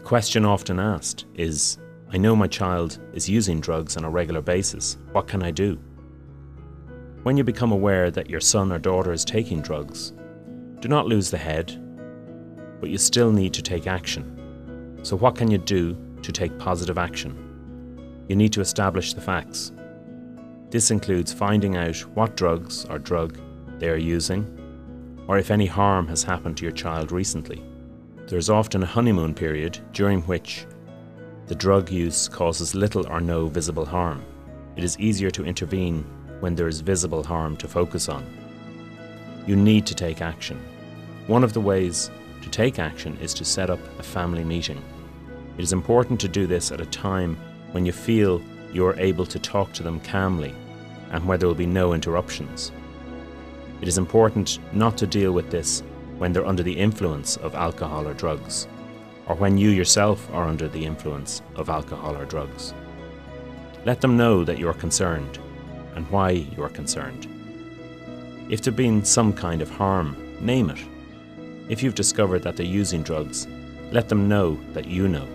A question often asked is, I know my child is using drugs on a regular basis. What can I do? When you become aware that your son or daughter is taking drugs, do not lose the head, but you still need to take action. So what can you do to take positive action? You need to establish the facts. This includes finding out what drugs or drug they are using, or if any harm has happened to your child recently. There is often a honeymoon period during which the drug use causes little or no visible harm. It is easier to intervene when there is visible harm to focus on. You need to take action. One of the ways to take action is to set up a family meeting. It is important to do this at a time when you feel you are able to talk to them calmly and where there will be no interruptions. It is important not to deal with this when they're under the influence of alcohol or drugs, or when you yourself are under the influence of alcohol or drugs. Let them know that you are concerned and why you are concerned. If there's been some kind of harm, name it. If you've discovered that they're using drugs, let them know that you know.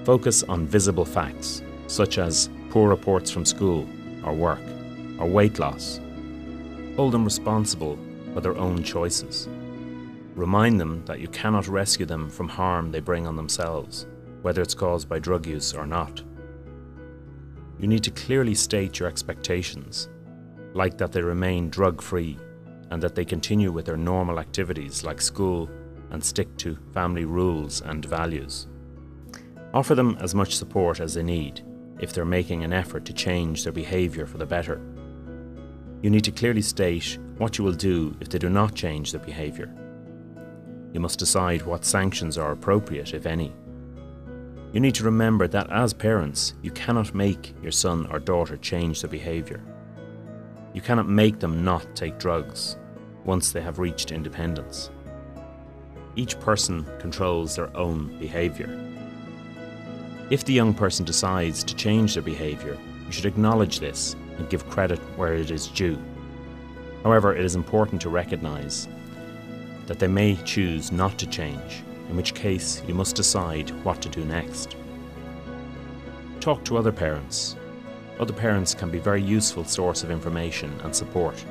Focus on visible facts, such as poor reports from school or work, or weight loss. Hold them responsible for their own choices. Remind them that you cannot rescue them from harm they bring on themselves, whether it's caused by drug use or not. You need to clearly state your expectations, like that they remain drug-free and that they continue with their normal activities like school and stick to family rules and values. Offer them as much support as they need if they're making an effort to change their behaviour for the better. You need to clearly state what you will do if they do not change their behaviour. You must decide what sanctions are appropriate, if any. You need to remember that as parents, you cannot make your son or daughter change their behaviour. You cannot make them not take drugs once they have reached independence. Each person controls their own behaviour. If the young person decides to change their behaviour, you should acknowledge this and give credit where it is due. However, it is important to recognise that they may choose not to change, in which case you must decide what to do next. Talk to other parents. Other parents can be a very useful source of information and support.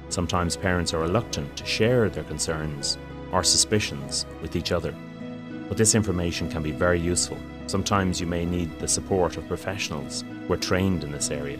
Sometimes parents are reluctant to share their concerns or suspicions with each other, but this information can be very useful. Sometimes you may need the support of professionals who are trained in this area.